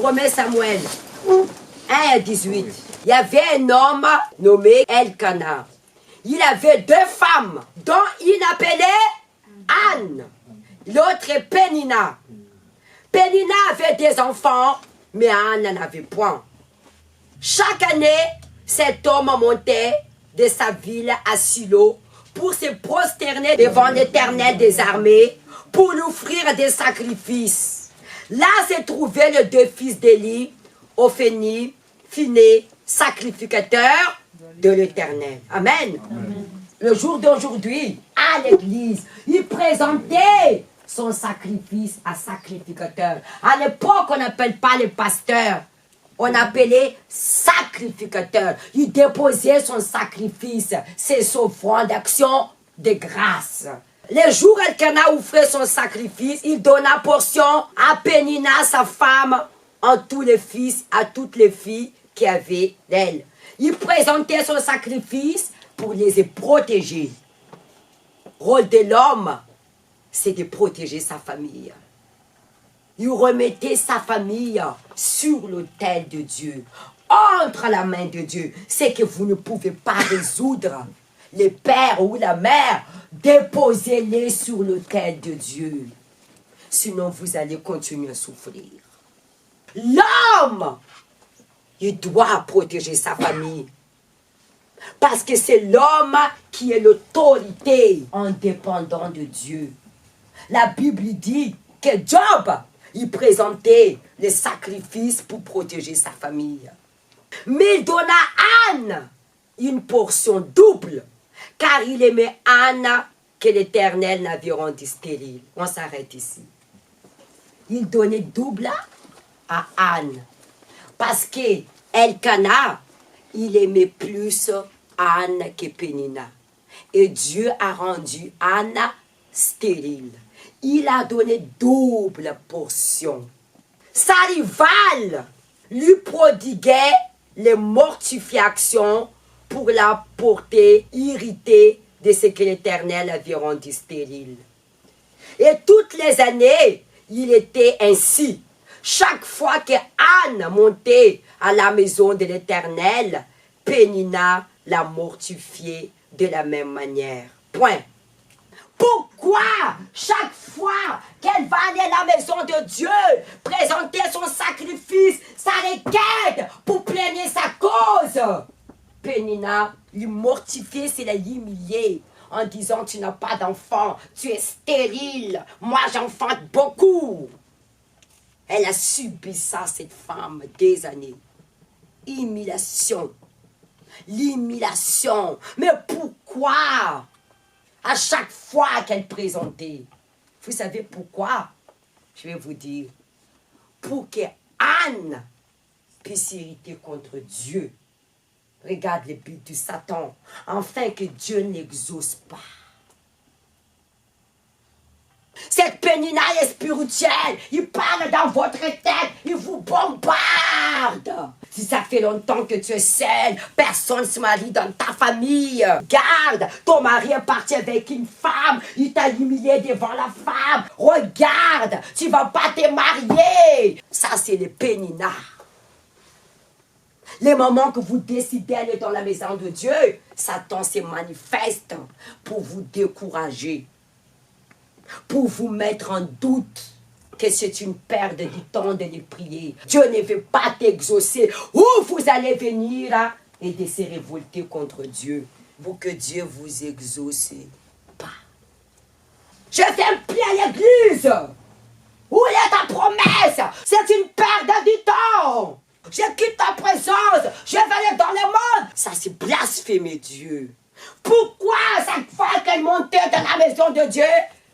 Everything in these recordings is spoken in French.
1 Samuel 1 à 18. Il y avait un homme nommé Elkana. Il avait 2 femmes, dont il appelait Anne. L'autre est Pénina. Pénina avait des enfants, mais Anne n'en avait point. Chaque année, cet homme montait de sa ville à Silo pour se prosterner devant l'Éternel des armées, pour lui offrir des sacrifices. Là se trouvaient les 2 fils d'Élie, Ophni, Phiné, sacrificateurs de l'Éternel. Amen. Amen. Le jour d'aujourd'hui, à l'église, il présentait son sacrifice à sacrificateur. À l'époque, on n'appelle pas les pasteurs. On appelait sacrificateur. Il déposait son sacrifice, ses offrandes d'action de grâce. Les jours où Elkana offrait son sacrifice, il donna portion à Pénina, sa femme, en tous les fils, à toutes les filles qui avaient d'elle. Il présentait son sacrifice pour les protéger. Le rôle de l'homme, c'est de protéger sa famille. Il remettait sa famille sur l'autel de Dieu, entre la main de Dieu. C'est que vous ne pouvez pas résoudre. Les pères ou la mère, déposez-les sur l'autel de Dieu. Sinon, vous allez continuer à souffrir. L'homme, il doit protéger sa famille. Parce que c'est l'homme qui est l'autorité indépendante de Dieu. La Bible dit que Job, il présentait les sacrifices pour protéger sa famille. Mais il donna à Anne une portion double, car il aimait Anne que l'Éternel n'avait rendue stérile. On s'arrête ici. Il donnait double à Anne, parce que Elkana, il aimait plus Anne que Pénina. Et Dieu a rendu Anne stérile. Il a donné double portion. Sa rivale lui prodiguait les mortifications pour la porter irritée de ce que l'Éternel avait rendu stérile. Et toutes les années, il était ainsi. Chaque fois que Anne montait à la maison de l'Éternel, Pénina la mortifiait de la même manière. Point. Pourquoi chaque fois qu'elle va aller à la maison de Dieu, présenter son sacrifice, sa requête pour plaigner sa cause, Pénina lui mortifiait, c'est la humilier en disant tu n'as pas d'enfant, tu es stérile, moi j'enfante beaucoup. Elle a subi ça, cette femme, des années. Humiliation. L'humiliation. Mais pourquoi? À chaque fois qu'elle présentait. Vous savez pourquoi? Je vais vous dire. Pour que Anne puisse irriter contre Dieu. Regarde le but du Satan. Afin que Dieu n'exauce pas. Cette Pénina est spirituelle. Il parle dans votre tête. Il vous bombarde. Si ça fait longtemps que tu es seule, personne ne se marie dans ta famille. Regarde, ton mari est parti avec une femme. Il t'a humilié devant la femme. Regarde, tu ne vas pas te marier. Ça, c'est les Pénina. Les moments que vous décidez d'aller dans la maison de Dieu, Satan se manifeste pour vous décourager. Pour vous mettre en doute que c'est une perte de temps de les prier. Dieu ne veut pas t'exaucer. Ou vous allez venir et de se révolter contre Dieu. Pour que Dieu vous exauce pas. Je fais pied à l'église. Où est ta promesse? C'est une perte de temps. Je quitte ta présence. Je vais aller dans le monde. Ça, c'est blasphémer Dieu. Pourquoi chaque fois qu'elle montait dans la maison de Dieu,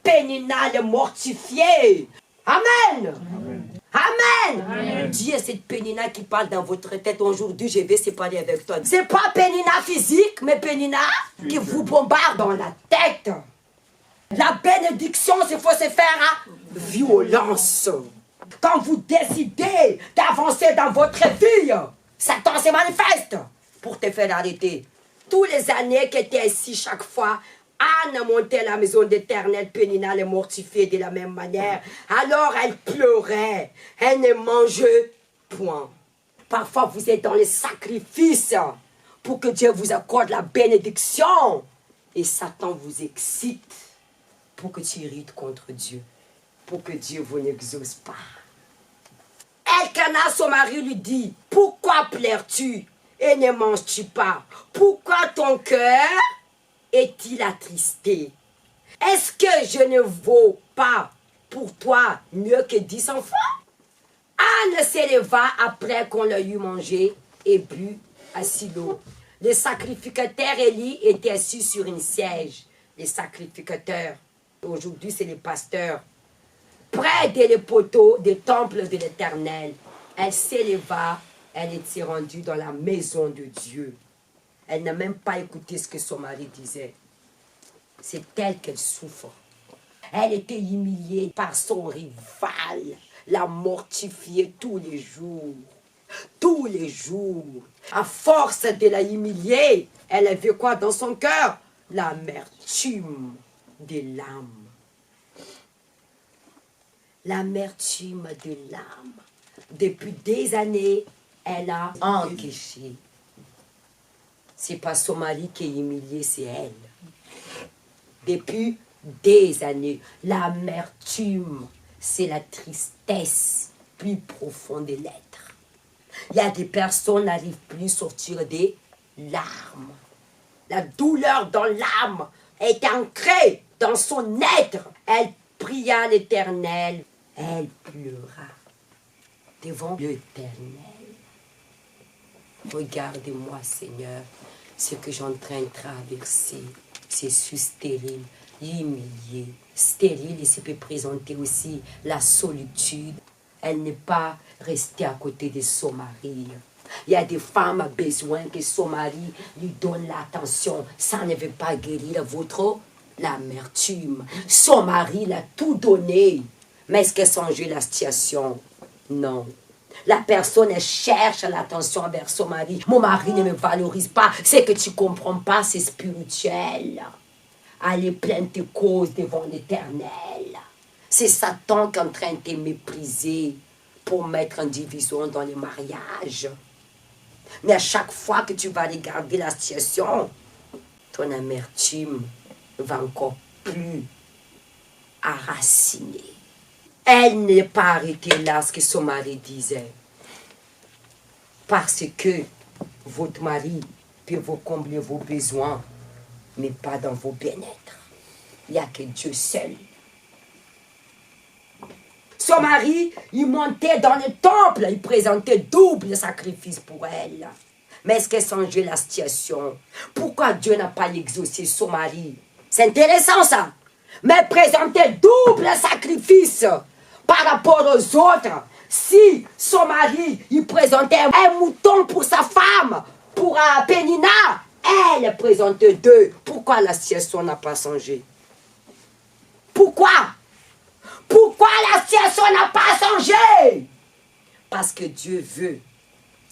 Pénina le mortifiait? Amen. Amen. Amen. Amen. Dieu, cette Pénina qui parle dans votre tête aujourd'hui, je vais se parler avec toi. C'est pas Pénina physique, mais Pénina qui vous bombarde dans la tête. La bénédiction, il faut se faire à violence. Quand vous décidez d'avancer dans votre vie, Satan se manifeste pour te faire arrêter. Toutes les années que tu es ici, chaque fois, Anne montait à la maison d'Éternel, Pénina les mortifiait de la même manière. Alors elle pleurait, elle ne mangeait Point. Parfois, vous êtes dans les sacrifices pour que Dieu vous accorde la bénédiction. Et Satan vous excite pour que tu irrites contre Dieu. Pour que Dieu vous n'exauce pas. Elkana, son mari, lui dit, pourquoi pleures-tu et ne manges-tu pas? Pourquoi ton cœur est-il attristé? Est-ce que je ne vaux pas pour toi mieux que 10 enfants? Anne s'éleva après qu'on l'ait eu mangé et bu à Silo. Les sacrificateurs Élie étaient assis sur une siège. Les sacrificateurs, aujourd'hui c'est les pasteurs, près des poteaux des temples de l'Éternel. Elle s'éleva, elle était rendue dans la maison de Dieu. Elle n'a même pas écouté ce que son mari disait. C'est elle qu'elle souffre. Elle était humiliée par son rival, la mortifiait tous les jours. Tous les jours. À force de la humilier, elle avait quoi dans son cœur? L'amertume des l'âme. L'amertume de l'âme. Depuis des années, elle a encaissé. C'est pas son mari qui est humilié, c'est elle. Depuis des années, l'amertume, c'est la tristesse plus profonde de l'être. Il y a des personnes qui n'arrivent plus à sortir des larmes. La douleur dans l'âme est ancrée dans son être. Elle pria l'Éternel. Elle pleura devant l'Éternel. Regardez-moi, Seigneur, ce que j'ai en train de traverser. C'est stérile, humilié. Stérile, et ça peut présenter aussi la solitude. Elle n'est pas restée à côté de son mari. Il y a des femmes qui ont besoin que son mari lui donne l'attention. Ça ne veut pas guérir votre l'amertume. Son mari l'a tout donné. Mais est-ce qu'elle change la situation? Non. La personne, elle cherche l'attention envers son mari. Mon mari ne me valorise pas. C'est que tu ne comprends pas, c'est spirituel. Allez, plainte tes causes devant l'Éternel. C'est Satan qui est en train de te mépriser pour mettre en division dans les mariages. Mais à chaque fois que tu vas regarder la situation, ton amertume va encore plus enraciner. Elle n'est pas arrêtée là, ce que son mari disait. Parce que votre mari peut vous combler vos besoins, mais pas dans vos bien-être. Il n'y a que Dieu seul. Son mari, il montait dans le temple, il présentait double sacrifice pour elle. Mais est-ce qu'elle changeait la situation? Pourquoi Dieu n'a pas exaucé son mari? C'est intéressant ça. Mais présenter double sacrifice par rapport aux autres. Si son mari, il présentait un mouton pour sa femme, pour Pénina, elle présentait 2. Pourquoi la situation n'a pas changé? Pourquoi? Pourquoi la situation n'a pas changé? Parce que Dieu veut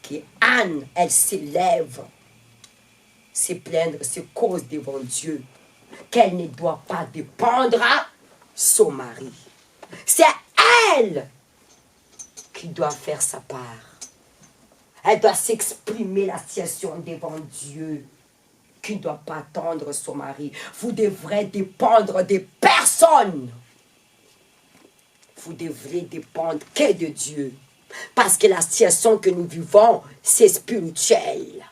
que Anne, elle s'élève, se plaindre, se cause devant Dieu, qu'elle ne doit pas dépendre à son mari. C'est elle qui doit faire sa part. Elle doit s'exprimer la situation devant Dieu, qui ne doit pas attendre son mari. Vous devrez dépendre des personnes. Vous devrez dépendre que de Dieu. Parce que la situation que nous vivons, c'est spirituel.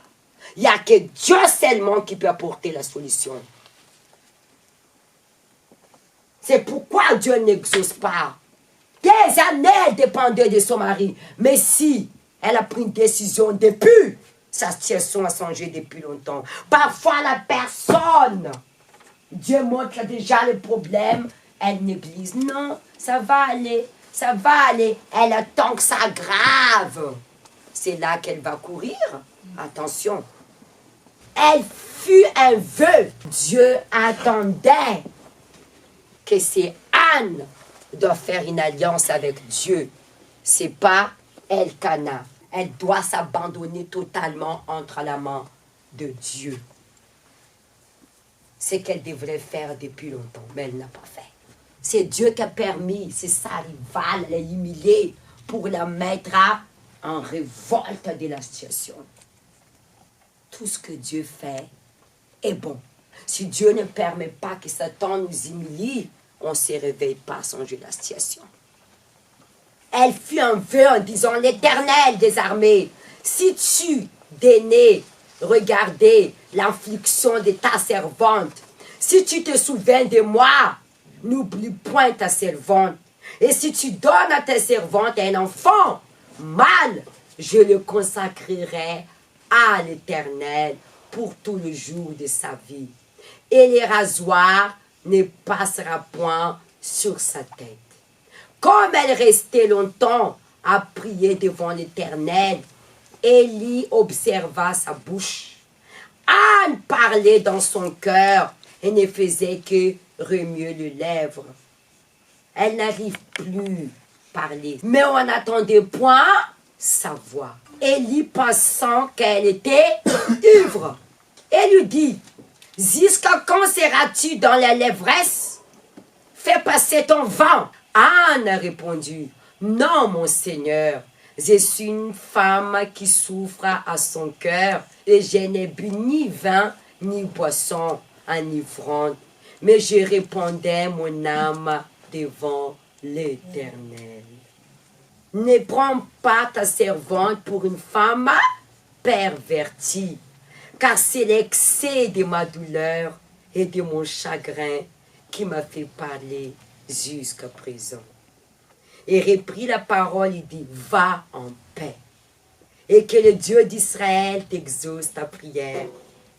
Il n'y a que Dieu seulement qui peut apporter la solution. C'est pourquoi Dieu n'exauce pas. Des années, elle dépendait de son mari. Mais si elle a pris une décision depuis, sa situation a changé depuis longtemps. Parfois, la personne, Dieu montre déjà le problème, elle néglige. Non, ça va aller, ça va aller. Elle attend que ça aggrave. C'est là qu'elle va courir. Attention. Elle fut un vœu. Dieu attendait que c'est Anne doit faire une alliance avec Dieu. C'est pas Elkana. Elle doit s'abandonner totalement entre la main de Dieu. C'est qu'elle devrait faire depuis longtemps, mais elle n'a pas fait. C'est Dieu qui a permis, c'est sa rivale, elle l'a humiliée pour la mettre à en révolte de la situation. Tout ce que Dieu fait est bon. Si Dieu ne permet pas que Satan nous humilie, on ne se réveille pas sans jouer la situation. Elle fit un vœu en disant, l'Éternel des armées, si tu daignais regarder l'affliction de ta servante, si tu te souviens de moi, n'oublie point ta servante. Et si tu donnes à ta servante un enfant mâle, je le consacrerai à l'Éternel pour tout le jour de sa vie. Et les rasoirs ne passera point sur sa tête. Comme elle restait longtemps à prier devant l'Éternel, Élie observa sa bouche. Anne parlait dans son cœur et ne faisait que remuer les lèvres. Elle n'arrive plus à parler, mais on n'attendait point sa voix. Élie, pensant qu'elle était ivre, et lui dit, « Jusqu'à quand seras-tu dans la lèvresse? Fais passer ton vent. » Anne a répondu, « Non, mon Seigneur, je suis une femme qui souffre à son cœur, et je n'ai bu ni vin, ni boisson enivrante, mais je répondais mon âme devant l'Éternel. Ne prends pas ta servante pour une femme pervertie, car c'est l'excès de ma douleur et de mon chagrin qui m'a fait parler jusqu'à présent. » Et reprit la parole et dit, « Va en paix, et que le Dieu d'Israël t'exauce ta prière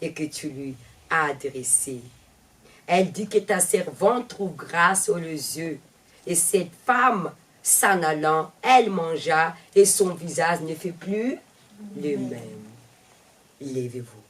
et que tu lui as adressé. » Elle dit que ta servante trouve grâce aux yeux. Et cette femme, s'en allant, elle mangea et son visage ne fait plus le même. Levez-vous.